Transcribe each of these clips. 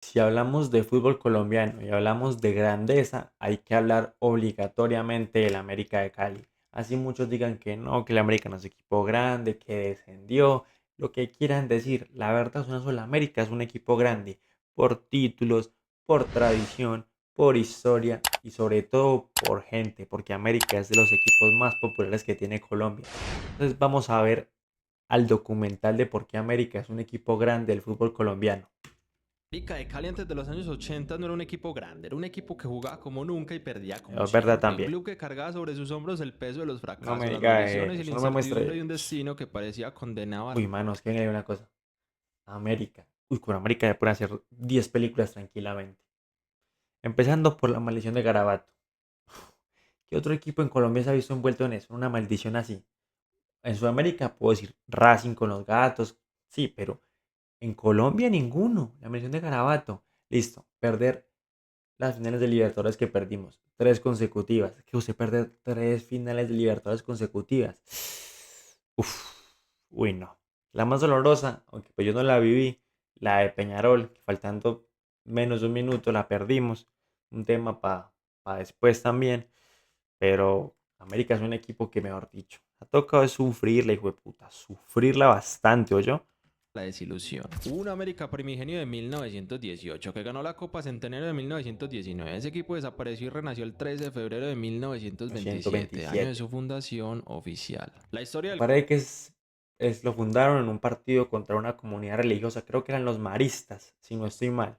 Si hablamos de fútbol colombiano y hablamos de grandeza, hay que hablar obligatoriamente del América de Cali. Así muchos digan que no, que el América no es equipo grande, que descendió, lo que quieran decir. La verdad es una sola, América es un equipo grande por títulos, por tradición, por historia y sobre todo por gente, porque América es de los equipos más populares que tiene Colombia. Entonces vamos a ver al documental de por qué América es un equipo grande del fútbol colombiano. América de Cali antes de los años 80 no era un equipo grande, era un equipo que jugaba como nunca y perdía como Es verdad siempre. Un también. club que cargaba sobre sus hombros el peso de los No me fracasos, las diga maldiciones y la eso, no me incertidumbre muestre. de un destino que parecía condenado a Uy, manos, que venga una cosa. América. Uy, con América ya pueden hacer 10 películas tranquilamente. Empezando por la maldición de Garabato. ¿Qué otro equipo en Colombia se ha visto envuelto en eso? Una maldición así. En Sudamérica puedo decir Racing con los gatos. Sí, pero en Colombia ninguno. La maldición de Garabato. Listo. Perder las finales de Libertadores que perdimos. Tres consecutivas. Que usted perder tres finales de Libertadores consecutivas. Uf. Uy, no. La más dolorosa, aunque pues yo no la viví, la de Peñarol, que faltando menos de un minuto la perdimos. Un tema para después también. Pero América es un equipo que, mejor dicho, ha tocado sufrirla, hijo de puta. Sufrirla bastante, yo. la desilusión. Hubo un América primigenio de 1918 que ganó la Copa Centenario de 1919. Ese equipo desapareció y renació el 13 de febrero de 1927, año de 127. su fundación oficial. La historia Me del club parece que lo fundaron en un partido contra una comunidad religiosa. Creo que eran los maristas, si no estoy mal.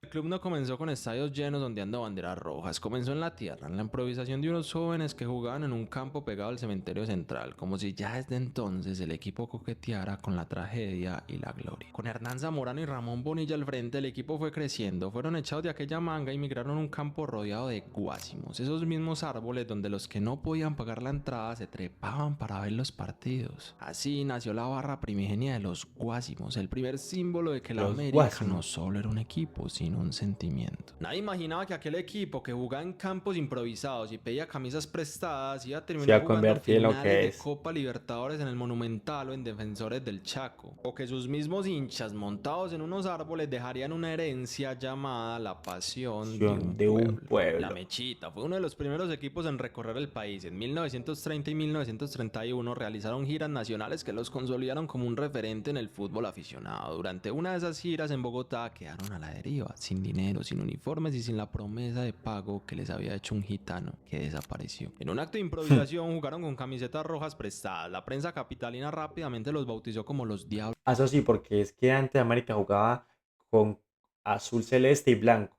El club no comenzó con estadios llenos ondeando banderas rojas, comenzó en la tierra, en la improvisación de unos jóvenes que jugaban en un campo pegado al cementerio central, como si ya desde entonces el equipo coqueteara con la tragedia y la gloria. Con Hernán Zamorano y Ramón Bonilla al frente, el equipo fue creciendo, fueron echados de aquella manga y migraron a un campo rodeado de guásimos, esos mismos árboles donde los que no podían pagar la entrada se trepaban para ver los partidos. Así nació la barra primigenia de los guásimos, el primer símbolo de que la Los América no Guásimos. solo era un equipo, sino un sentimiento. Nadie imaginaba que aquel equipo que jugaba en campos improvisados y pedía camisas prestadas iba a Se terminar va a jugando convertir en lo finales que de es. Copa Libertadores en el Monumental o en Defensores del Chaco. O que sus mismos hinchas montados en unos árboles dejarían una herencia llamada la pasión de un De un pueblo. La pueblo. Mechita fue uno de los primeros equipos en recorrer el país. En 1930 y 1931 realizaron giras nacionales que los consolidaron como un referente en el fútbol aficionado. Durante una de esas giras en Bogotá quedaron a la deriva, sin dinero, sin uniformes y sin la promesa de pago que les había hecho un gitano que desapareció. En un acto de improvisación jugaron con camisetas rojas prestadas. La prensa capitalina rápidamente los bautizó como los Diablos. Eso sí, porque es que antes América jugaba con azul celeste y blanco,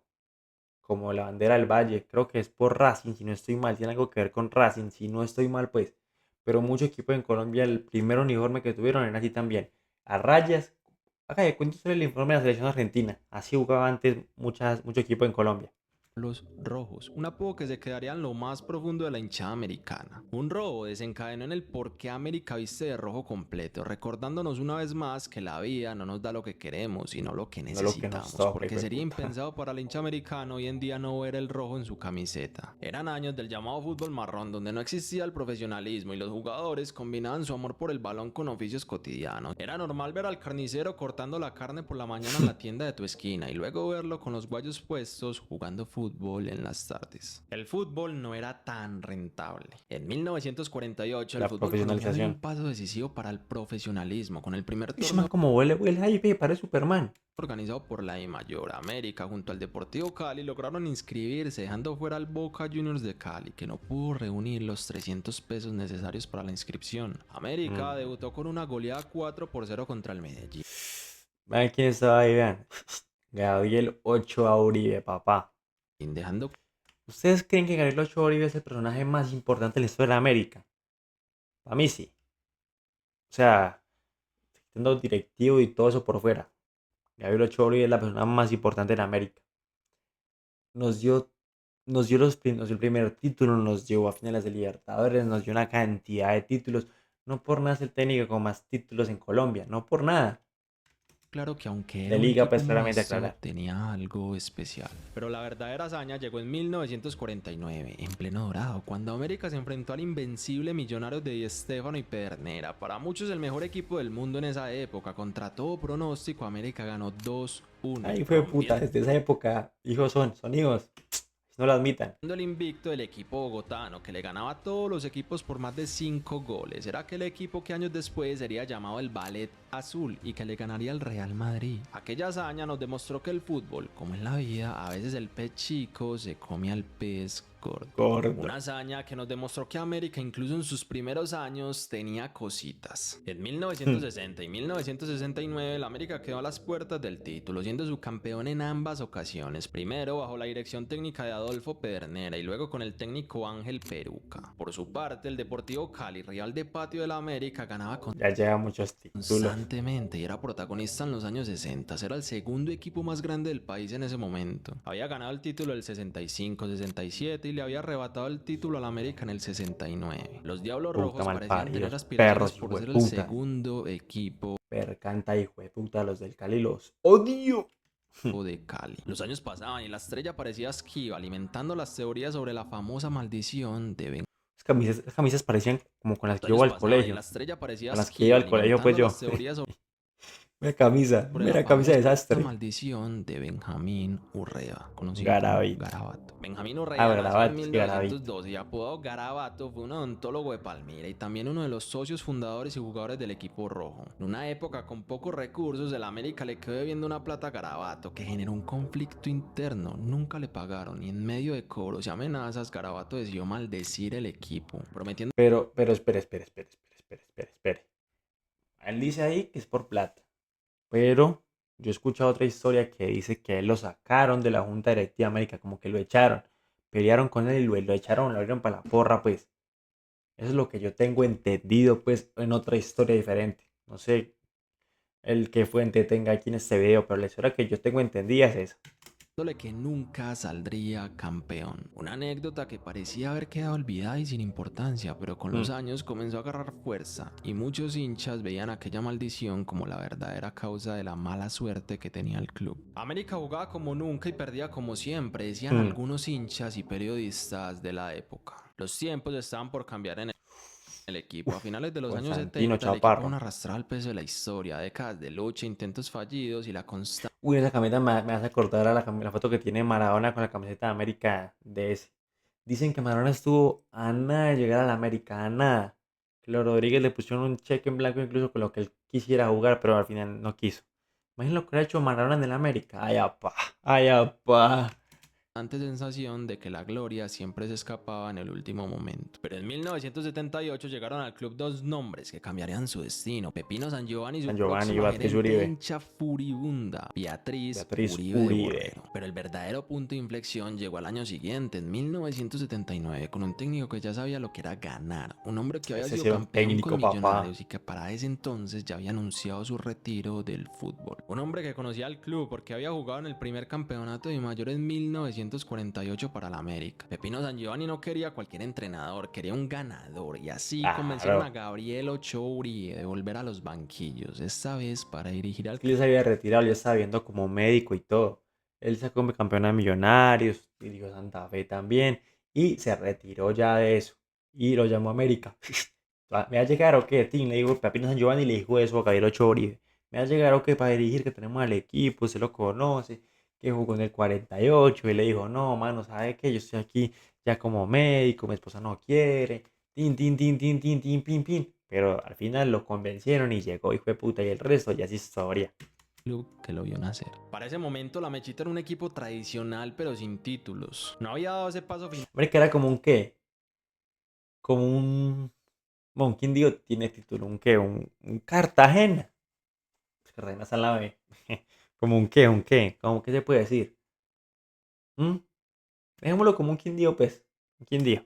como la bandera del Valle. Creo que es por Racing, si no estoy mal. Tiene algo que ver con Racing, si no estoy mal, pues. Pero muchos equipos en Colombia, el primer uniforme que tuvieron era así también. A rayas. Haga de cuenta usted el informe de la selección argentina. Así jugaba antes mucho equipo en Colombia. Los Rojos, un apodo que se quedaría en lo más profundo de la hinchada americana. Un robo desencadenó en el por qué América viste de rojo completo, recordándonos una vez más que la vida no nos da lo que queremos, sino lo que No lo que nos necesitamos, toca, porque hijo de sería puta. impensado para el hincha americano hoy en día no ver el rojo en su camiseta. Eran años del llamado fútbol marrón, donde no existía el profesionalismo y los jugadores combinaban su amor por el balón con oficios cotidianos. Era normal ver al carnicero cortando la carne por la mañana en la tienda de tu esquina y luego verlo con los guayos puestos jugando fútbol en las tardes. El fútbol no era tan rentable. En 1948 el La fútbol colombiano dio un profesionalización. paso decisivo para el profesionalismo con el primer Ese torneo man como huele, huele, ay, ve, parece Superman. organizado por la I Mayor. América junto al Deportivo Cali lograron inscribirse dejando fuera al Boca Juniors de Cali que no pudo reunir los 300 pesos necesarios para la inscripción. América Mm. debutó con una goleada 4-0 contra el Medellín, Vean quién estaba ahí, vean. Gabriel Ochoa Uribe, papá. dejando ¿Ustedes creen que Gabriel Ochoa Uribe es el personaje más importante en la historia de América? Para mí sí. O sea, siendo directivo y todo eso por fuera. Gabriel Ochoa Uribe es la persona más importante en América. Nos dio, nos dio el primer título, nos llevó a finales de Libertadores, nos dio una cantidad de títulos. No por nada es el técnico con más títulos en Colombia, no por nada. claro que aunque De era un liga, equipo pues claramente modesto, aclarar. tenía algo especial. Pero la verdadera hazaña llegó en 1949, en pleno dorado, cuando América se enfrentó al invencible Millonarios de Di Stéfano y Pedernera. Para muchos el mejor equipo del mundo en esa época. Contra todo pronóstico, América ganó 2-1, Ay, fue puta, rompiendo desde esa época, hijos son hijos. No lo admitan. el invicto del equipo bogotano, que le ganaba a todos los equipos por más de 5 goles. Era aquel equipo que años después sería llamado el Ballet Azul y que le ganaría al Real Madrid. Aquella hazaña nos demostró que el fútbol, como en la vida, a veces el pez chico se come al pez gordo. Gordo. Una hazaña que nos demostró que América, incluso en sus primeros años, tenía cositas. En 1960 y 1969, la América quedó a las puertas del título, siendo su campeón en ambas ocasiones. Primero bajo la dirección técnica de Adolfo Pedernera y luego con el técnico Ángel Peruca. Por su parte, el Deportivo Cali, rival de patio de la América, ganaba Ya lleva muchos títulos. constantemente y era protagonista en los años 60. Era el segundo equipo más grande del país en ese momento. Había ganado el título del 65-67 y le había arrebatado el título al América en el 69. Los Diablos Puta Rojos parecían malparidos, tener aspiraciones perros, por ser el hijueputa. segundo equipo Percanta, hijo de puta, los del Cali los odio. de Cali. Los años pasaban y la estrella parecía esquiva, alimentando las teorías sobre la famosa maldición de Ben. Las camisas parecían como con las Los que yo años iba al pasaban y colegio. la estrella parecía Con las que iba esquiva, al colegio, pues alimentando yo. las teorías sobre Mira la camisa de famosa desastre. maldición de Benjamín Urrea, conocido como Garavito. Garabato. Benjamín Ah, Urrea nació en Garabato, es que Garavito. 1912 y apodado Garabato fue un odontólogo de Palmira y también uno de los socios fundadores y jugadores del equipo rojo. En una época con pocos recursos, el América le quedó debiendo una plata a Garabato que generó un conflicto interno. Nunca le pagaron y en medio de cobros y amenazas, Garabato decidió maldecir el equipo, prometiendo Pero, espere. Él dice ahí que es por plata. Pero yo he escuchado otra historia que dice que a él lo sacaron de la Junta Directiva de América, como que lo echaron. Pelearon con él y lo echaron, lo abrieron para la porra, pues. Eso es lo que yo tengo entendido, pues, en otra historia diferente. No sé el qué fuente tenga aquí en este video, pero la historia que yo tengo entendida es esa. que nunca saldría campeón. Una anécdota que parecía haber quedado olvidada y sin importancia, pero con los años comenzó a agarrar fuerza y muchos hinchas veían aquella maldición como la verdadera causa de la mala suerte que tenía el club. América jugaba como nunca y perdía como siempre, decían algunos hinchas y periodistas de la época. Los tiempos estaban por cambiar en el equipo. A finales de los años Constantino 70, el equipo Chaparro. aún arrastraba el peso de la historia, décadas de lucha, intentos fallidos y la constante. Uy, esa camiseta me hace acordar a la foto que tiene Maradona con la camiseta de América de ese. Dicen que Maradona estuvo a nada de llegar a la América, a nada. Que los Rodríguez le pusieron un cheque en blanco incluso con lo que él quisiera jugar, pero al final no quiso. Imagínate lo que ha hecho Maradona en el América. Ay, apá, ay, apá. Sensación de que la gloria siempre se escapaba en el último momento. Pero en 1978 llegaron al club dos nombres que cambiarían su destino: Pepino Sangiovanni y su San Giovanni y próxima Beatriz gerente Uribe. hincha furibunda, Beatriz Uribe de Uribe. Borrero. Pero el verdadero punto de inflexión llegó al año siguiente, en 1979, con un técnico que ya sabía lo que era ganar, un hombre que había Ese sido sí era un campeón técnico, con papá. Millonarios y que para ese entonces ya había anunciado su retiro del fútbol. Un hombre que conocía al club porque había jugado en el primer campeonato de mayor en 1948 para la América. Pepino Sangiovanni no quería cualquier entrenador, quería un ganador y así convencieron a Claro. Gabriel Ochoa Uribe de volver a los banquillos, esta vez para dirigir al Es que él se había retirado, ya estaba viendo como médico y todo. Él sacó campeón de Millonarios, dirigió Santa Fe también, y se retiró ya de eso. Y lo llamó a América. ¿Me va a llegar o qué? Tim le dijo, Pepino San Giovanni le dijo eso a Gabriel Ochoa Uribe. ¿Me va a llegar o qué para dirigir que tenemos al equipo? Se lo conoce, que jugó en el 48. Y le dijo, no, mano, ¿sabe qué? Yo estoy aquí ya como médico, mi esposa no quiere. Tin, tin, tin, tin, tin, tin, pin, pin. Pero al final lo convencieron y llegó, hijo de puta, y el resto ya es historia. club que lo vio nacer. Para ese momento la Mechita era un equipo tradicional pero sin títulos. No había dado ese paso final. Hombre, que era como un qué, como un... Bueno, ¿quién digo tiene título? ¿Un qué? Un Cartagena. Cartagena está en la B. Como un qué, ¿cómo que se puede decir? ¿Mm? Dejémoslo como un Quindío, pues. Un Quindío.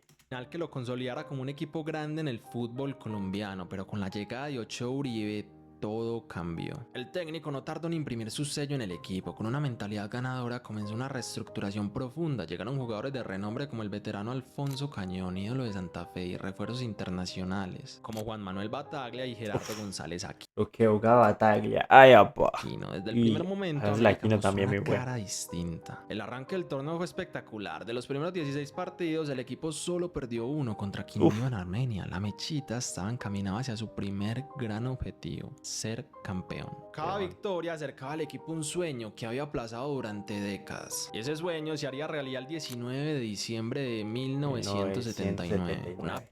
Que lo consolidara como un equipo grande en el fútbol colombiano, pero con la llegada de Ochoa Uribe todo cambió. El técnico no tardó en imprimir su sello en el equipo. Con una mentalidad ganadora comenzó una reestructuración profunda. Llegaron jugadores de renombre como el veterano Alfonso Cañón, ídolo de Santa Fe, y refuerzos internacionales como Juan Manuel Bataglia y Gerardo González Lo que jugaba Bataglia. Ay, apa. Aquino. Desde el primer Y momento Hansel América Aquino mostró también muy una bueno. cara distinta. El arranque del torneo fue espectacular. De los primeros 16 partidos, el equipo solo perdió uno contra Quindío Uf, en Armenia. La Mechita estaba encaminada hacia su primer gran objetivo, ser campeón. Cada peón. victoria acercaba al equipo un sueño que había aplazado durante décadas. Y ese sueño se haría realidad el 19 de diciembre de 1979. Una 1979.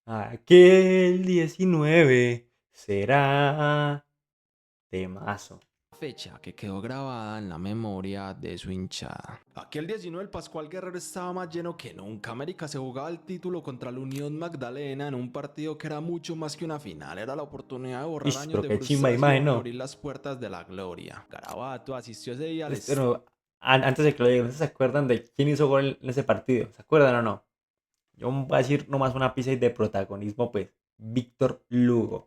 Aquel 19 será temazo. fecha que quedó grabada en la memoria de su hinchada. Aquel 19 el Pascual Guerrero estaba más lleno que nunca. América se jugaba el título contra la Unión Magdalena en un partido que era mucho más que una final. Era la oportunidad de borrar Ish, años pero de qué chimba de imagen, frustración y ¿no? abrir las puertas de la gloria. Garabato asistió ese día al Pero antes de que lo digan, ¿no se acuerdan de quién hizo gol en ese partido? ¿Se acuerdan o no? Yo voy a decir nomás una pizza y de protagonismo, pues. Víctor Lugo.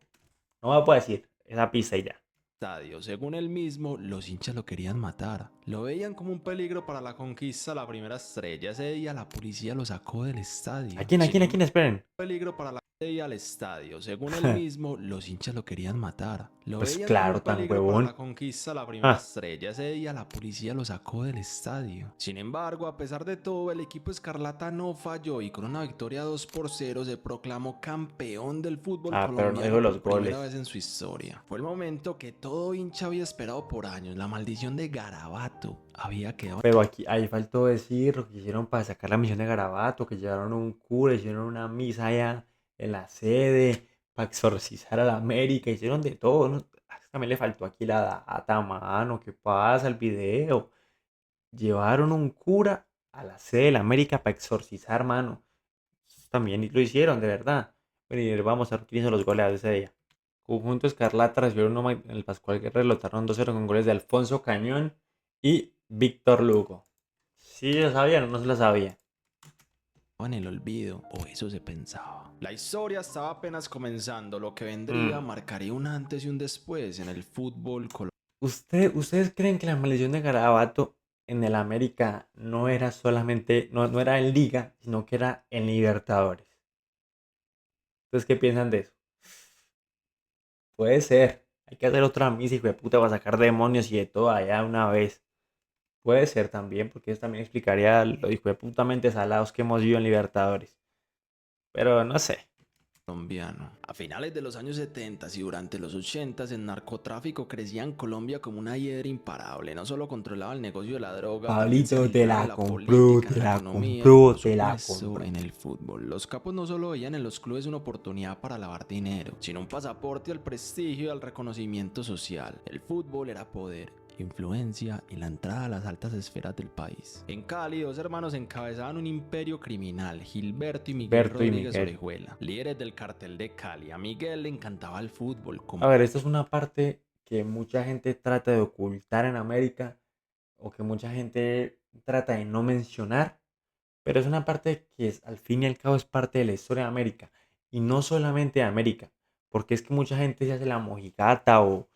No me puedo decir esa pizza y ya. estadio. Según él mismo, los hinchas lo querían matar. Lo veían como un peligro para la conquista de la primera estrella. Ese día la policía lo sacó del ¿A estadio. quién, a Sin quién, a quién? Esperen. peligro para la ida al estadio. Según él mismo, los hinchas lo querían matar. Lo Pues veían como un claro, tan peligro para la huevón. conquista de la primera Ah, estrella. Ese día la policía lo sacó del estadio. Sin embargo, a pesar de todo, el equipo escarlata no falló y con una victoria 2-0 se proclamó campeón del fútbol pero no dijo colombiano los por primera goles. vez en su historia. Fue el momento que todo hincha había esperado por años. La maldición de Garabato había quedado Pero aquí, ahí faltó decir lo que hicieron para sacar la misión de Garabato, que llevaron un cura, hicieron una misa allá en la sede, para exorcizar a la América, hicieron de todo, ¿no? También le faltó aquí la data, mano, ¿qué pasa? El video. Llevaron un cura a la sede de la América para exorcizar, mano. También lo hicieron, de verdad. Bueno, y vamos a ver quién hizo los goles de ese día. Conjunto Escarlata recibió uno en el Pascual Guerrero, lo lotaron 2-0 con goles de Alfonso Cañón y Víctor Lugo. ¿Sí lo sabían o no se lo sabía? en el olvido, o eso se pensaba. La historia estaba apenas comenzando, lo que vendría Mm. marcaría un antes y un después en el fútbol colombiano. ¿Ustedes creen que la maldición de Garabato en el América no era solamente, no era en Liga, sino que era en Libertadores? ¿Ustedes qué piensan de eso? Puede ser. Hay que hacer otra misa, hijo de puta, para sacar demonios y de todo allá una vez. Puede ser también, porque eso también explicaría lo hijo de putamente salados que hemos vivido en Libertadores. Pero no sé. A finales de los años 70 y durante los 80 el narcotráfico crecía en Colombia como una hiedra imparable. No solo controlaba el negocio de la droga, también se Pablito, te infiltraba en la la compró, política, en te la la economía y por compró, te la supuesto compró. en el fútbol. Los capos no solo veían en los clubes una oportunidad para lavar dinero, sino un pasaporte al prestigio y al reconocimiento social. El fútbol era poder, influencia y la entrada a las altas esferas del país. En Cali, dos hermanos encabezaban un imperio criminal, Gilberto y Miguel Berto y Rodríguez Miguel. Orejuela, líderes del cartel de Cali. A Miguel le encantaba el fútbol, A ver, esto es una parte que mucha gente trata de ocultar en América o que mucha gente trata de no mencionar, pero es una parte que al fin y al cabo es parte de la historia de América y no solamente de América, porque es que mucha gente se hace la mojigata o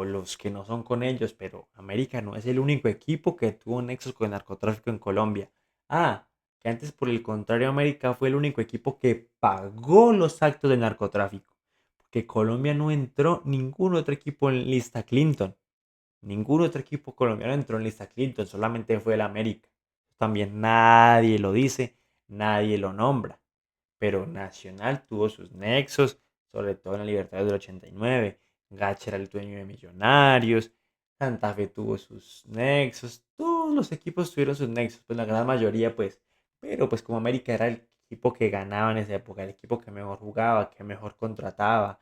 los que no son con ellos, pero América no es el único equipo que tuvo nexos con el narcotráfico en Colombia. Ah, que antes por el contrario América fue el único equipo que pagó los actos del narcotráfico, porque Colombia no entró ningún otro equipo en lista Clinton. Ningún otro equipo colombiano entró en lista Clinton, solamente fue el América. También nadie lo dice, nadie lo nombra. Pero Nacional tuvo sus nexos, sobre todo en la Libertadores del 89. Gacha era el dueño de Millonarios. Santa Fe tuvo sus nexos. Todos los equipos tuvieron sus nexos, pues la gran mayoría, pues. Pero pues como América era el equipo que ganaba en esa época, el equipo que mejor jugaba, que mejor contrataba,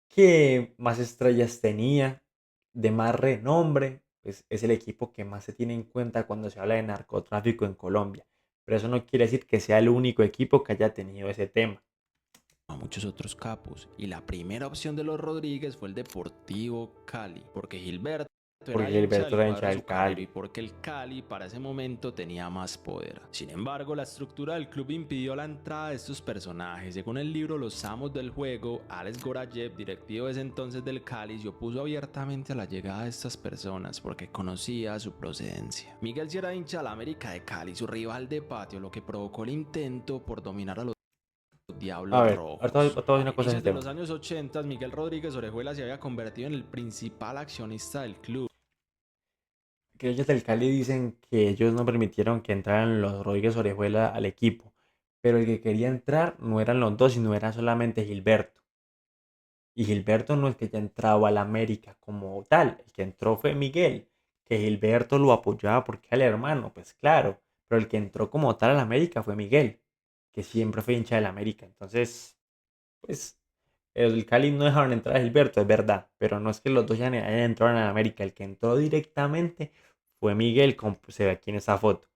que más estrellas tenía, de más renombre, pues es el equipo que más se tiene en cuenta cuando se habla de narcotráfico en Colombia. Pero eso no quiere decir que sea el único equipo que haya tenido ese tema. a muchos otros capos, y la primera opción de los Rodríguez fue el Deportivo Cali, porque Gilberto era Porque hincha Gilberto del era hincha cuadro del azucarero y Cali. porque el Cali para ese momento tenía más poder. Sin embargo, la estructura del club impidió la entrada de estos personajes. Según el libro Los Amos del Juego, Alex Gorayev, directivo de ese entonces del Cali, se opuso abiertamente a la llegada de estas personas porque conocía su procedencia. Miguel sí era hincha de la América de Cali, su rival de patio, lo que provocó el intento por dominar a los A Diablos ver, ahorita voy Rojos. a decir A una cosa en inicios el de tema. los años 80, Miguel Rodríguez Orejuela se había convertido en el principal accionista del club. Que ellos del Cali dicen que ellos no permitieron que entraran los Rodríguez Orejuela al equipo. Pero el que quería entrar no eran los dos, sino era solamente Gilberto. Y Gilberto no es que haya entrado al América como tal. El que entró fue Miguel. Que Gilberto lo apoyaba porque era el hermano, pues claro. Pero el que entró como tal al América fue Miguel. Que siempre fue hincha del América. Entonces, pues el Cali no dejaron entrar a Gilberto, es verdad, pero no es que los dos ya hayan entrado en el América. El que entró directamente fue Miguel, como se ve aquí en esa foto.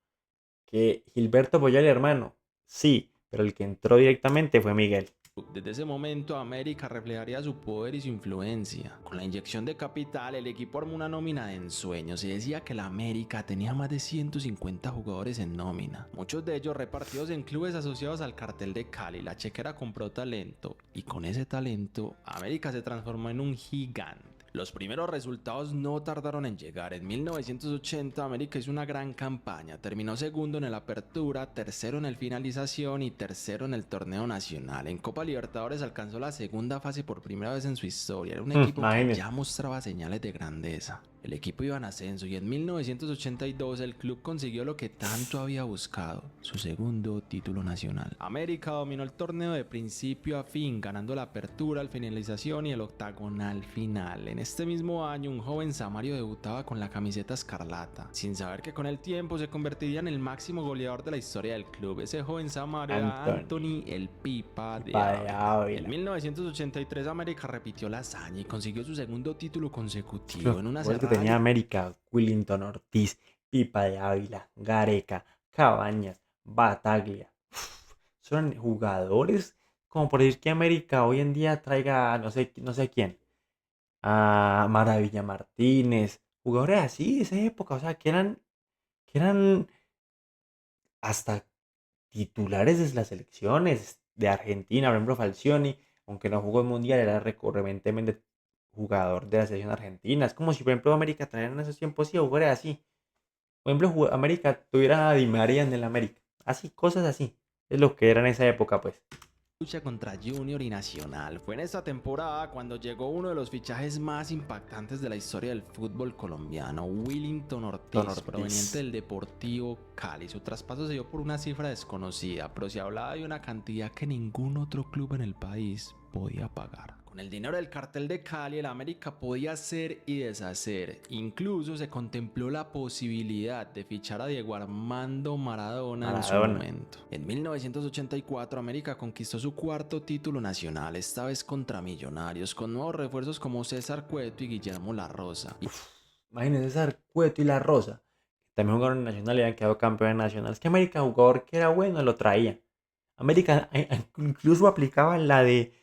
Que Gilberto apoyó al hermano, sí, pero el que entró directamente fue Miguel. Desde ese momento, América reflejaría su poder y su influencia. Con la inyección de capital, el equipo armó una nómina de ensueño. Se decía que la América tenía más de 150 jugadores en nómina, muchos de ellos repartidos en clubes asociados al cartel de Cali. La chequera compró talento y con ese talento, América se transformó en un gigante. Los primeros resultados no tardaron en llegar. En 1980 América hizo una gran campaña, terminó segundo en el Apertura, tercero en el Finalización y tercero en el Torneo Nacional. En Copa Libertadores alcanzó la segunda fase por primera vez en su historia. Era un equipo que Imagínense. ya mostraba señales de grandeza. El equipo iba en ascenso y en 1982 el club consiguió lo que tanto había buscado, su segundo título nacional. América dominó el torneo de principio a fin, ganando la apertura, el finalización y el octagonal final. En este mismo año, un joven Samario debutaba con la camiseta escarlata, sin saber que con el tiempo se convertiría en el máximo goleador de la historia del club. Ese joven Samario era Anthony el Pipa de Ávila. En 1983 América repitió la hazaña y consiguió su segundo título consecutivo en una Jugadores que cerrada. tenía América: Willington Ortiz, Pipa de Ávila, Gareca, Cabañas, Bataglia. Son jugadores como por decir que América hoy en día traiga no sé quién. A Maravilla Martínez. Jugadores así de esa época. O sea, que eran hasta titulares de las selecciones de Argentina. Por ejemplo, Falcioni, aunque no jugó el mundial, era recurrentemente jugador de la selección argentina. Es como si, por ejemplo, América trajeran en esos tiempos sí, jugadores así. Por ejemplo, América tuviera a Di María en el América. Así, cosas así. Es lo que era en esa época, pues. Lucha contra Junior y Nacional. Fue en esta temporada cuando llegó uno de los fichajes más impactantes de la historia del fútbol colombiano, Willington Ortiz, proveniente del Deportivo Cali. Su traspaso se dio por una cifra desconocida, pero se hablaba de una cantidad que ningún otro club en el país podía pagar. Con el dinero del cartel de Cali, el América podía hacer y deshacer. Incluso se contempló la posibilidad de fichar a Diego Armando Maradona en su momento. En 1984, América conquistó su cuarto título nacional, esta vez contra Millonarios, con nuevos refuerzos como César Cueto y Guillermo La Rosa. Imagínense César Cueto y La Rosa. También jugaron en Nacional y habían quedado campeones nacionales. Es que América, jugador que era bueno, lo traía. América incluso aplicaba la de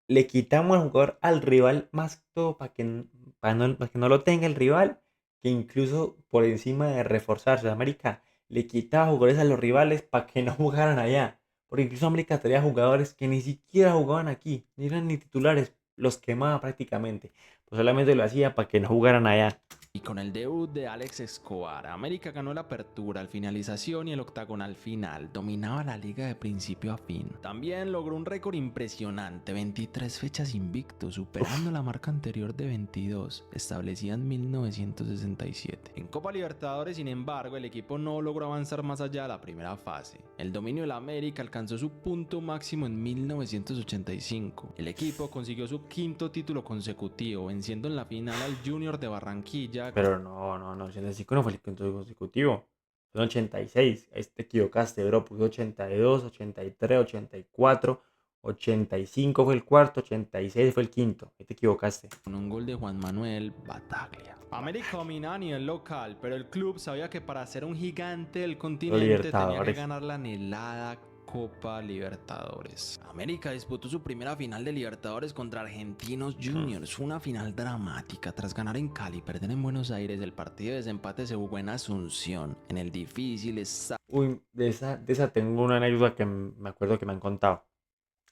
le quitamos al jugador al rival más que todo para que no lo tenga el rival, que incluso por encima de reforzarse. América le quitaba jugadores a los rivales para que no jugaran allá. Porque incluso América traía jugadores que ni siquiera jugaban aquí, ni eran ni titulares, los quemaba prácticamente. Pues solamente lo hacía para que no jugaran allá. Y con el debut de Alex Escobar, América ganó la apertura, la finalización y el octagonal final. Dominaba la liga de principio a fin. También logró un récord impresionante, 23 fechas invicto, superando la marca anterior de 22, establecida en 1967. En Copa Libertadores, sin embargo, el equipo no logró avanzar más allá de la primera fase. El dominio del América alcanzó su punto máximo en 1985. El equipo consiguió su quinto título consecutivo, venciendo en la final al Junior de Barranquilla. Pero no, 85 no fue el quinto consecutivo. Fue en 86. Ahí te equivocaste, bro. Puse 82, 83, 84, 85 fue el cuarto, 86 fue el quinto. Ahí te equivocaste. Con un gol de Juan Manuel Bataglia. América dominaba a nivel local, pero el club sabía que para ser un gigante del continente tenía que ganar la anhelada Copa Libertadores. América disputó su primera final de Libertadores contra Argentinos Juniors. Fue una final dramática. Tras ganar en Cali y perder en Buenos Aires, el partido de desempate se jugó en Asunción, en el difícil estadio. Uy, de esa tengo una anécdota que me acuerdo que me han contado.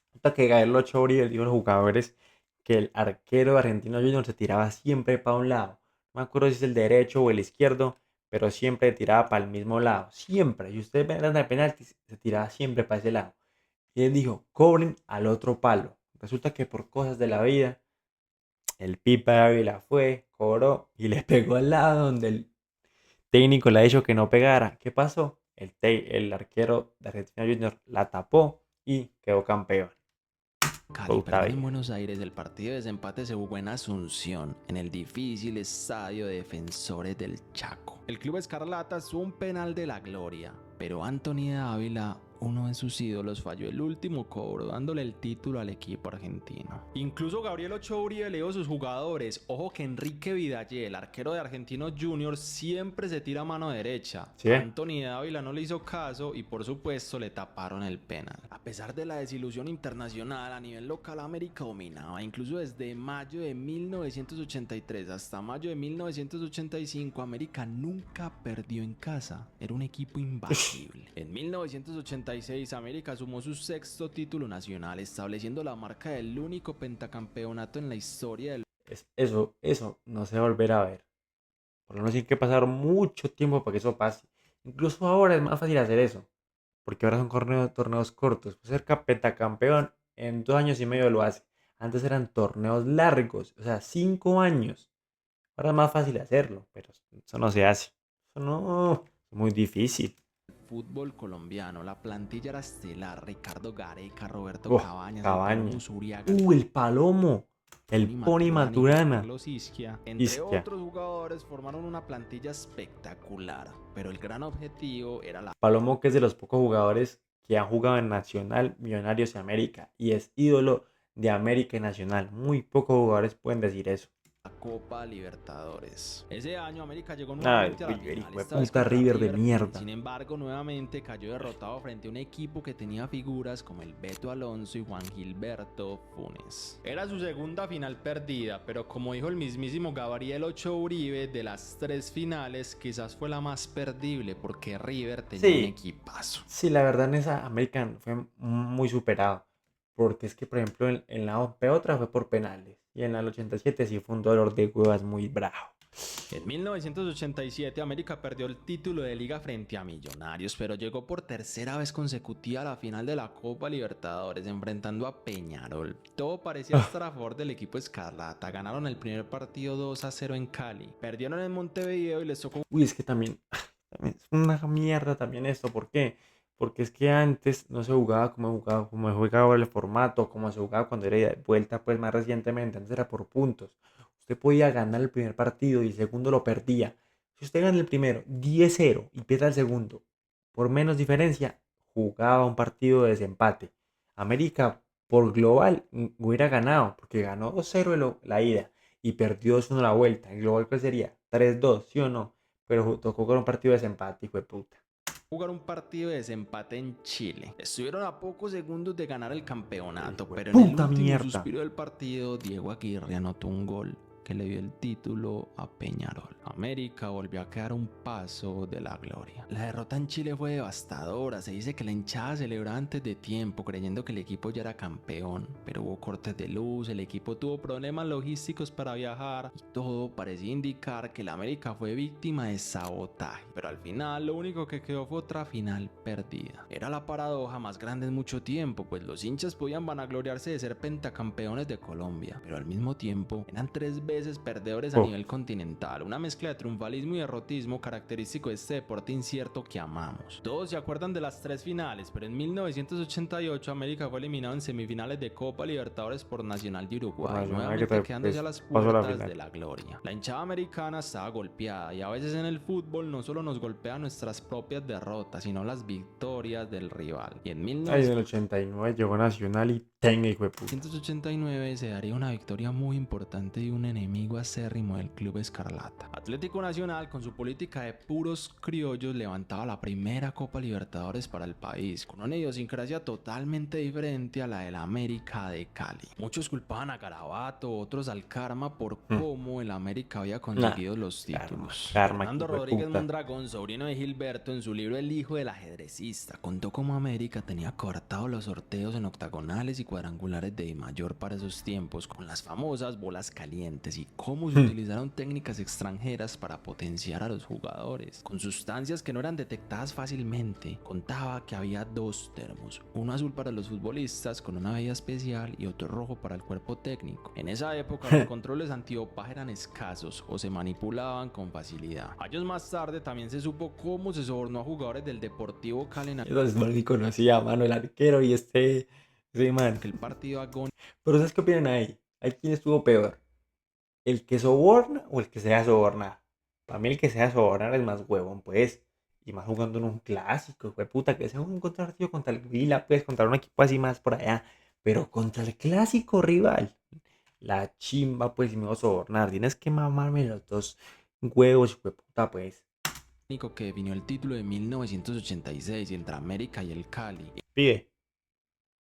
Resulta que Gael Ochoa Uribe dijo a los jugadores que el arquero de Argentinos Juniors se tiraba siempre para un lado. No me acuerdo si es el derecho o el izquierdo, pero siempre tiraba para el mismo lado. Siempre. Y ustedes ven de penalti, se tiraba siempre para ese lado. Y él dijo, cobren al otro palo. Resulta que por cosas de la vida, el Pipa Ávila fue, cobró y le pegó al lado donde el técnico le ha dicho que no pegara. ¿Qué pasó? El arquero de Argentina Junior la tapó y quedó campeón. Cali, Puta perder en vida. Buenos Aires, el partido de desempate se jugó en Asunción, en el difícil estadio de Defensores del Chaco. El club Escarlata tuvo un penal de la gloria, pero Anthony Dávila, uno de sus ídolos, falló el último cobro, dándole el título al equipo argentino. Incluso Gabriel Ochoa Uribe le dijo a sus jugadores: ojo que Enrique Vidal, el arquero de Argentinos Juniors, siempre se tira a mano derecha. ¿Sí? Anthony Dávila no le hizo caso y por supuesto le taparon el penal. A pesar de la desilusión internacional, a nivel local América dominaba. Incluso desde mayo de 1983 hasta mayo de 1985, América nunca perdió en casa. Era un equipo imbatible. En 1986, América sumó su sexto título nacional, estableciendo la marca del único pentacampeonato en la historia del... Eso no se va a volver a ver. Por lo menos tiene que pasar mucho tiempo para que eso pase. Incluso ahora es más fácil hacer eso. Porque ahora son torneos cortos. Pues ser pentacampeón en 2 años y medio lo hace. Antes eran torneos largos. O sea, 5 años. Ahora es más fácil hacerlo. Pero eso no se hace. Eso no. Es muy difícil. fútbol colombiano. La plantilla era estelar: Ricardo Gareca, Roberto Oh, Cabañas, el Palomo Cabañas. Zuriaga, El Palomo. El Pony Maturana. Carlos Isquia, entre Isquia. otros jugadores, formaron una plantilla espectacular. Pero el gran objetivo era la Palomo, que es de los pocos jugadores que han jugado en Nacional, Millonarios y América. Y es ídolo de América y Nacional. Muy pocos jugadores pueden decir eso. Copa Libertadores. Ese año América llegó Ay, nuevamente a la River, final, hijo de esta vez puta contra River de River Plate. mierda. Sin embargo, nuevamente cayó derrotado frente a un equipo que tenía figuras como el Beto Alonso y Juan Gilberto Funes. Era su segunda final perdida, pero como dijo el mismísimo Gabriel Ochoa Uribe, de las 3 finales quizás fue la más perdible porque River tenía un Sí, equipazo. sí, la verdad en esa América fue muy superado. Porque es que, por ejemplo, en la otra fue por penales. Y en la del 87 sí fue un dolor de huevas muy bravo. En 1987 América perdió el título de liga frente a Millonarios, pero llegó por tercera vez consecutiva a la final de la Copa Libertadores, enfrentando a Peñarol. Todo parecía estar a favor del equipo Escarlata. Ganaron el primer partido 2-0 en Cali, perdieron en Montevideo y les tocó... Uy, es que también es una mierda también esto. ¿Por qué? Porque es que antes no se jugaba como jugaba ahora el formato, como se jugaba cuando era ida y vuelta, pues más recientemente. Antes era por puntos. Usted podía ganar el primer partido y el segundo lo perdía. Si usted gana el primero 10-0 y pierde el segundo por menos diferencia, jugaba un partido de desempate. América por global hubiera ganado, porque ganó 2-0 la ida y perdió 2-1 la vuelta. El global, ¿cuál sería? 3-2, ¿sí o no? Pero tocó con un partido de desempate, hijo de puta. jugar un partido de desempate en Chile. Estuvieron a pocos segundos de ganar el campeonato, Hijo de pero en el puta último mierda. suspiro del partido, Diego Aguirre anotó un gol que le dio el título a Peñarol. América volvió a quedar un paso de la gloria. La derrota en Chile fue devastadora. Se dice que la hinchada celebraba antes de tiempo, creyendo que el equipo ya era campeón, pero hubo cortes de luz, el equipo tuvo problemas logísticos para viajar y todo parecía indicar que la América fue víctima de sabotaje. Pero al final lo único que quedó fue otra final perdida. Era la paradoja más grande en mucho tiempo, pues los hinchas podían vanagloriarse de ser pentacampeones de Colombia, pero al mismo tiempo eran 3 veces perdedores a nivel continental, una mezcla de triunfalismo y derrotismo característico de este deporte incierto que amamos. Todos se acuerdan de las 3 finales, pero en 1988 América fue eliminado en semifinales de Copa Libertadores por Nacional de Uruguay, nuevamente quedándose a las puertas de la gloria. La hinchada americana estaba golpeada y a veces en el fútbol no solo nos golpea nuestras propias derrotas, sino las victorias del rival. Y en En el 89 llegó Nacional y tenga, hijo de puta. 1989 se daría una victoria muy importante de un enemigo enemigo acérrimo del Club Escarlata. Atlético Nacional, con su política de puros criollos, levantaba la primera Copa Libertadores para el país, con una idiosincrasia totalmente diferente a la del América de Cali. Muchos culpaban a Garabato, otros al karma por cómo el América había Nah, conseguido los karma, títulos. karma, Fernando hijo de Rodríguez puta. Mondragón, sobrino de Gilberto, en su libro El hijo del ajedrecista, contó cómo América tenía coartado los sorteos en octagonales y cuadrangulares de mayor para esos tiempos, con las famosas bolas calientes, y cómo se utilizaron técnicas extranjeras para potenciar a los jugadores, con sustancias que no eran detectadas fácilmente. Contaba que había dos termos, uno azul para los futbolistas con una bebida especial y otro rojo para el cuerpo técnico. En esa época los controles antidopaje eran escasos o se manipulaban con facilidad. Años más tarde también se supo cómo se sobornó a jugadores del Deportivo Cali en Entonces, man, ni conocía, mano, el arquero y ese man. aquel partido agónico. Pero ¿sabes qué opinan ahí? ¿Hay quién estuvo peor? ¿El que soborna o el que se deja sobornar? Para mí el que se deja sobornar es más huevón, pues. Y más jugando en un clásico, hijo de puta, que sea un contrario contra el Vila, pues, contra un equipo así más por allá. Pero contra el clásico rival, la chimba, pues, si me voy a sobornar. Tienes que mamarme los dos huevos, hijo de puta, pues. Que definió el título de 1986 entre América y el Cali. Pide,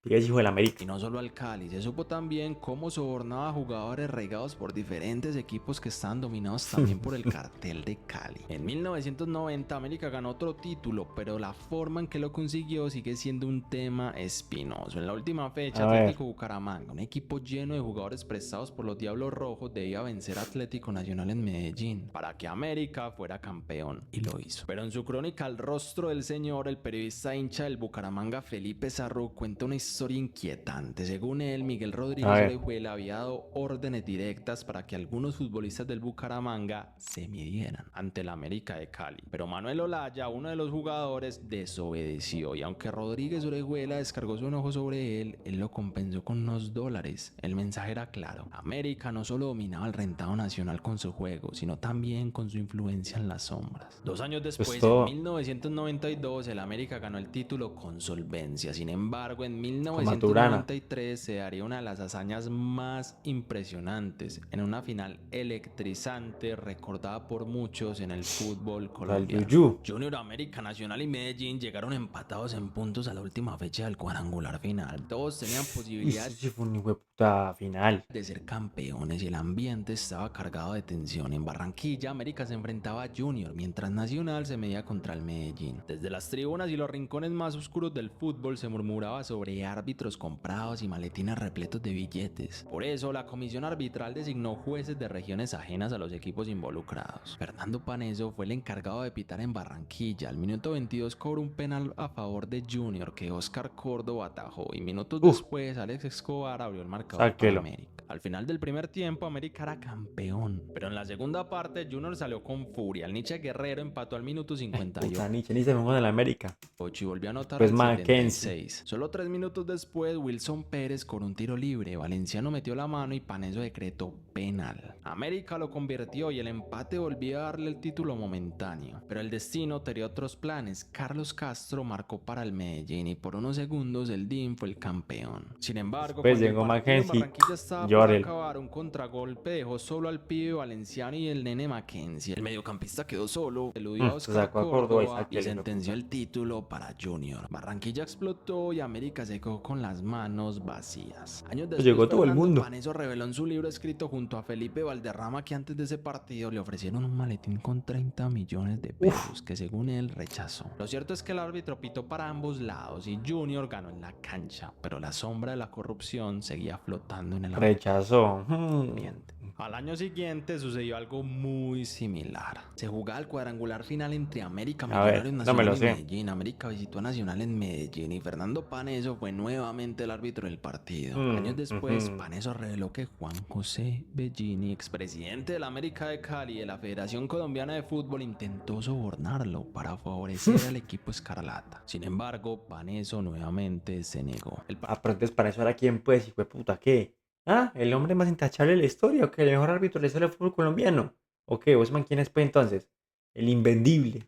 pide ese hijo del Y América. no solo al Cali, se supo también cómo sobornaba a jugadores regados por diferentes equipos que estaban dominados también por el cartel de Cali. En 1990 América ganó otro título, pero la forma en que lo consiguió sigue siendo un tema espinoso. En la última fecha, A ver, Atlético Bucaramanga, un equipo lleno de jugadores prestados por los Diablos Rojos, debía vencer a Atlético Nacional en Medellín para que América fuera campeón, y lo hizo. Pero en su crónica Al rostro del señor, el periodista hincha del Bucaramanga Felipe Sarro cuenta una historia inquietante. Según él, Miguel a Rodríguez ver. Orejuela había dado órdenes directas para que algunos futbolistas del Bucaramanga se midieran ante el América de Cali. Pero Manuel Olaya, uno de los jugadores, desobedeció, y aunque Rodríguez Orejuela descargó su enojo sobre él lo compensó con unos dólares. El mensaje era claro: América no solo dominaba el rentado nacional con su juego, sino también con su influencia en las sombras. 2 años Pues después, en todo 1992, el América ganó el título con solvencia. Sin embargo, en con Maturana. 1993 se daría una de las hazañas más impresionantes en una final electrizante recordada por muchos en el fútbol La del colombiano. Yuyu. Junior, América Nacional y Medellín llegaron empatados en puntos a la última fecha del cuadrangular final. Todos tenían Uy, posibilidad eso sí fue un hijo de puta final. de ser campeones y el ambiente estaba cargado de tensión. En Barranquilla, América se enfrentaba a Junior, mientras Nacional se medía contra el Medellín. Desde las tribunas y los rincones más oscuros del fútbol se murmuraba sobre árbitros comprados y maletines repletos de billetes. Por eso, la comisión arbitral designó jueces de regiones ajenas a los equipos involucrados. Fernando Paneso fue el encargado de pitar en Barranquilla. Al minuto 22 cobró un penal a favor de Junior que Oscar Córdoba atajó, y minutos después Alex Escobar abrió el marcador para Sáquelo. América. Al final del primer tiempo, América era campeón, pero en la segunda parte Junior salió con furia. El Nietzsche Guerrero empató al minuto 58 Puta Nietzsche, ni se jugó en el América. y volvió a anotar Pues al Mackenzie. 76. Solo 3 minutos después, Wilson Pérez con un tiro libre. Valenciano metió la mano y Paneso decretó penal. América lo convirtió y el empate volvió a darle el título momentáneo. Pero el destino tenía otros planes. Carlos Castro marcó para el Medellín y por unos segundos el DIM fue el campeón. Sin embargo, Después cuando el llegó partido en Mackenzie. Barranquilla estaba por Llórelo. acabar, un contragolpe dejó solo al pibe Valenciano y el nene Mackenzie. El mediocampista quedó solo, eludió a Se Oscar sacó a Córdoba y Córdoba y sáquelo, hijo de sentenció puta. el título para Junior. Barranquilla explotó y América se quedó con las manos vacías. Años Pues después, llegó todo el Fernando mundo. Paneso reveló en su libro escrito junto a Felipe Valderrama que antes de ese partido le ofrecieron un maletín con 30 millones de pesos que según él rechazó. Lo cierto es que el árbitro pitó para ambos lados y Junior ganó en la cancha, pero la sombra de la corrupción seguía flotando en el Rechazó. ambiente. Al año siguiente sucedió algo muy similar. Se jugaba el cuadrangular final entre América, A ver, Millonarios, no me Nacional lo y sé. Medellín. América visitó a Nacional en Medellín y Fernando Paneso fue nuevamente el árbitro del partido. Años después, Paneso reveló que Juan José Bellini, expresidente de la América de Cali y de la Federación Colombiana de Fútbol, intentó sobornarlo para favorecer al equipo Escarlata. Sin embargo, Paneso nuevamente se negó. Ah, pero entonces para eso era quién, pues, hijo de puta, ¿qué? Ah, el hombre más intachable de la historia, ¿o qué? El mejor árbitro de la historia del fútbol colombiano. ¿O qué? ¿Osman quién es, pues, entonces? El invendible.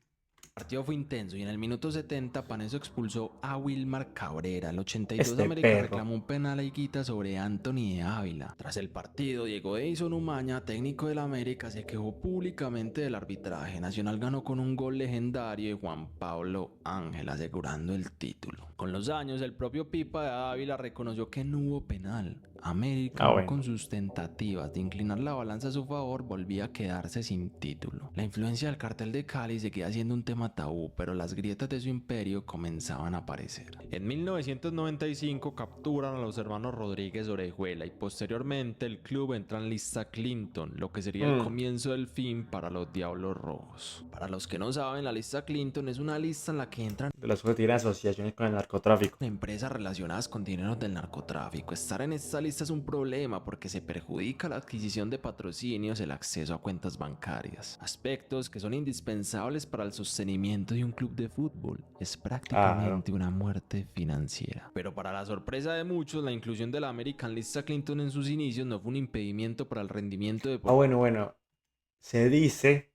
El partido fue intenso y en el minuto 70 Paneso expulsó a Wilmar Cabrera. Al 82 Este América perro. reclamó un penal a Higuita sobre Anthony de Ávila. Tras el partido, Diego Edison Umaña, técnico del América, se quejó públicamente del arbitraje. Nacional ganó con un gol legendario de Juan Pablo Ángel, asegurando el título. Con los años, el propio Pipa de Ávila reconoció que no hubo penal. América, Ah, aún bueno. con sus tentativas de inclinar la balanza a su favor, volvía a quedarse sin título. La influencia del cartel de Cali seguía siendo un tema tabú, pero las grietas de su imperio comenzaban a aparecer. En 1995 capturan a los hermanos Rodríguez Orejuela y posteriormente el club entra en lista Clinton, lo que sería el comienzo del fin para los Diablos Rojos. Para los que no saben, la lista Clinton es una lista en la que entran De los que tienen asociaciones con el narcotráfico. empresas relacionadas con dineros del narcotráfico. Estar en esta lista es un problema porque se perjudica la adquisición de patrocinios y el acceso a cuentas bancarias, aspectos que son indispensables para el sostenimiento de un club de fútbol. Es Claro. prácticamente una muerte financiera. Pero para la sorpresa de muchos, la inclusión de la American Lista Clinton en sus inicios no fue un impedimento para el rendimiento Ah, deportivo. bueno. Se dice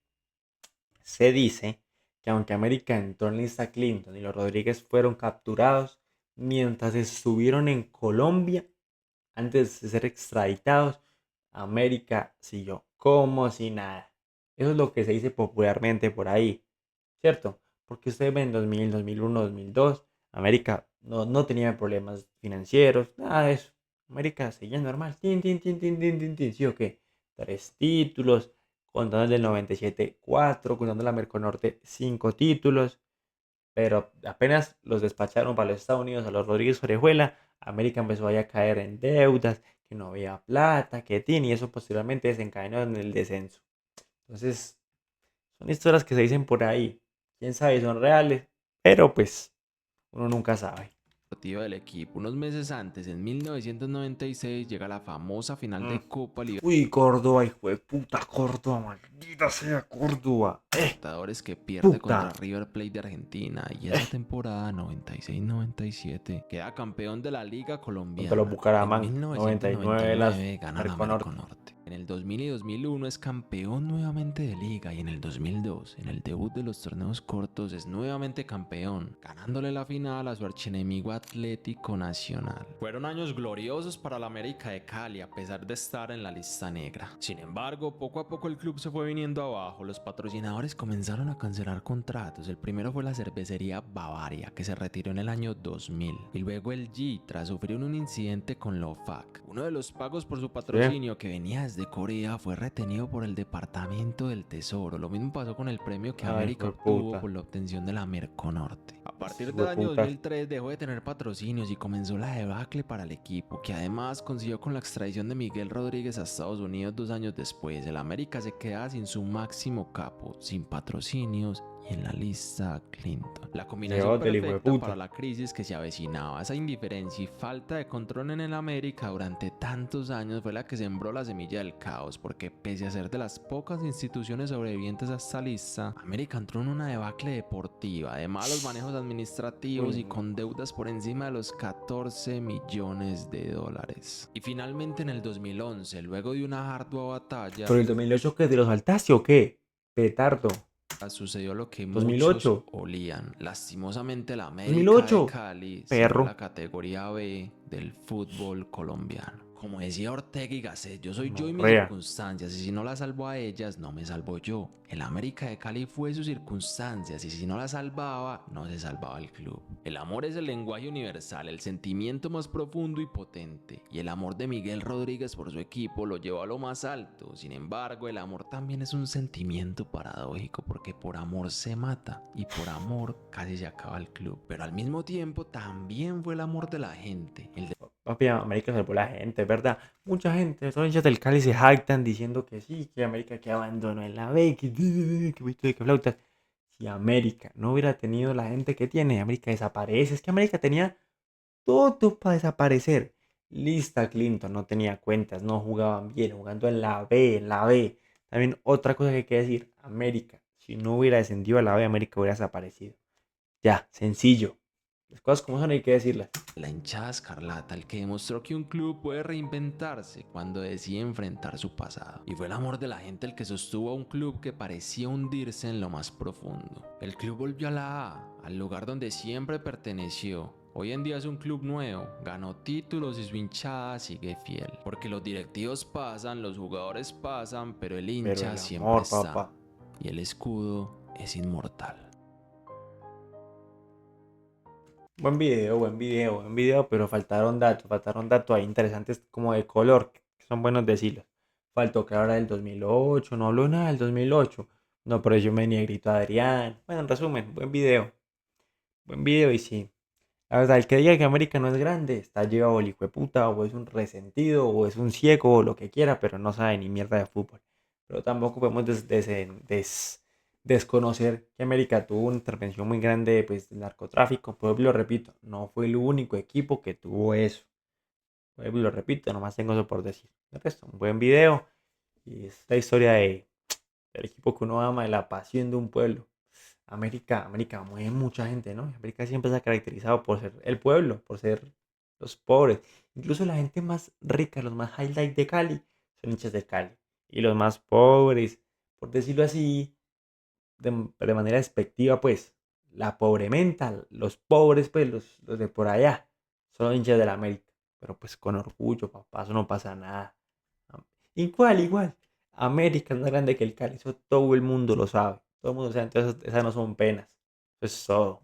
que aunque América entró en lista Clinton y los Rodríguez fueron capturados, mientras estuvieron en Colombia, antes de ser extraditados, América siguió como si nada. Eso es lo que se dice popularmente por ahí, ¿cierto? Porque ustedes ven 2000, 2001, 2002, América no tenía problemas financieros, nada de eso. América seguía normal, ¿sí o qué? 3 títulos, contando el del 97, 4, contando la Merconorte, 5 títulos, pero apenas los despacharon para los Estados Unidos a los Rodríguez Orejuela, América empezó a caer en deudas, que no había plata, que tiene, y eso posteriormente desencadenó en el descenso. Entonces, son historias que se dicen por ahí. Quién sabe si son reales, pero pues uno nunca sabe. Del equipo. Unos meses antes, en 1996, llega la famosa final de Copa Uy, Córdoba, hijo de puta, Córdoba, maldita sea Córdoba. Libertadores que pierde Puta. contra River Plate de Argentina y esa temporada 96-97 queda campeón de la Liga Contra los Colombiana. En Bucaramanga, 99 de las 1999 gana la Merconorte. Merconorte. En el 2000 y 2001 es campeón nuevamente de Liga y en el 2002, en el debut de los torneos cortos, es nuevamente campeón, ganándole la final a su archienemigo Atlético Nacional. Fueron años gloriosos para la América de Cali a pesar de estar en la lista negra. Sin embargo, poco a poco el club se fue viniendo abajo, los patrocinadores comenzaron a cancelar contratos. El primero fue la cervecería Bavaria, que se retiró en el año 2000, y luego el G tras sufrir un incidente con Lofac. Uno de los pagos por su patrocinio que venía desde Corea fue retenido por el Departamento del Tesoro. Lo mismo pasó con el premio que Ay, América hijo de obtuvo puta. por la obtención de la Merconorte. A partir Hijo del de año puta. 2003 dejó de tener patrocinios y comenzó la debacle para el equipo, que además consiguió con la extradición de Miguel Rodríguez a Estados Unidos 2 años después. El América se queda sin su máximo capo, sin patrocinios y en la lista Clinton. La combinación Del hijo de perfecta para puta. la crisis que se avecinaba. Esa indiferencia y falta de control en el América durante tantos años fue la que sembró la semilla del caos, porque pese a ser de las pocas instituciones sobrevivientes a esta lista, América entró en una debacle deportiva, de malos manejos administrativos Uy, y con deudas por encima de los 14 millones de dólares. Y finalmente en el 2011, luego de una ardua batalla, ¿Por el 2008 qué? ¿De los saltaste o qué? Petardo. sucedió lo que muchos 2008. olían. Lastimosamente, la América de 2008. Cali siguió en Perro. la categoría B del fútbol colombiano. Como decía Ortega y Gasset, yo soy yo y mis Morrea. circunstancias, y si no las salvo a ellas, no me salvo yo. El América de Cali fue sus circunstancias, y si no las salvaba, no se salvaba el club. El amor es el lenguaje universal, el sentimiento más profundo y potente, y el amor de Miguel Rodríguez por su equipo lo llevó a lo más alto. Sin embargo, el amor también es un sentimiento paradójico, porque por amor se mata, y por amor casi se acaba el club. Pero al mismo tiempo también fue el amor de la gente, el de Papi, América salvó la gente, ¿verdad? Mucha gente, los hinchas del Cali se jactan diciendo que sí, que América que abandonó en la B, que flautas. Si América no hubiera tenido la gente que tiene, América desaparece. Es que América tenía todo para desaparecer. Lista Clinton no tenía cuentas, no jugaban bien, jugando en la B, en la B. También otra cosa que hay que decir, América, si no hubiera descendido a la B, América hubiera desaparecido. Ya, sencillo. Las cosas como son hay que decirlas. La hinchada escarlata, el que demostró que un club puede reinventarse cuando decide enfrentar su pasado. Y fue el amor de la gente el que sostuvo a un club que parecía hundirse en lo más profundo. El club volvió a la A, al lugar donde siempre perteneció. Hoy en día es un club nuevo, ganó títulos y su hinchada sigue fiel. Porque los directivos pasan, los jugadores pasan, pero el Pero hincha el siempre amor, está. papá. Y el escudo es inmortal. Buen video, buen video, pero faltaron datos ahí interesantes como de color, que son buenos decirlos. Faltó que ahora del 2008, no habló nada del 2008. No apreció mi negrito Adrián. Bueno, en resumen, buen video y sí. La verdad, el que diga que América no es grande, está llevado el hijo de puta, o es un resentido, o es un ciego, o lo que quiera, pero no sabe ni mierda de fútbol. Pero tampoco podemos desconocer que América tuvo una intervención muy grande pues, del narcotráfico. Pues lo repito, no fue el único equipo que tuvo eso. Pues lo repito, nomás tengo eso por decir. El resto, un buen video. Y es la historia del equipo que uno ama, de la pasión de un pueblo. América mueve mucha gente, ¿no? América siempre se ha caracterizado por ser el pueblo, por ser los pobres. Incluso la gente más rica, los más highlight de Cali, son hinchas de Cali. Y los más pobres, por decirlo así, de manera despectiva, pues, la pobrementa, los pobres, pues, los de por allá, son hinchas de la América. Pero pues con orgullo, papá, eso no pasa nada. Igual. América es más grande que el Cali, eso todo el mundo lo sabe. Todo el mundo sabe, entonces esas no son penas. Eso es todo.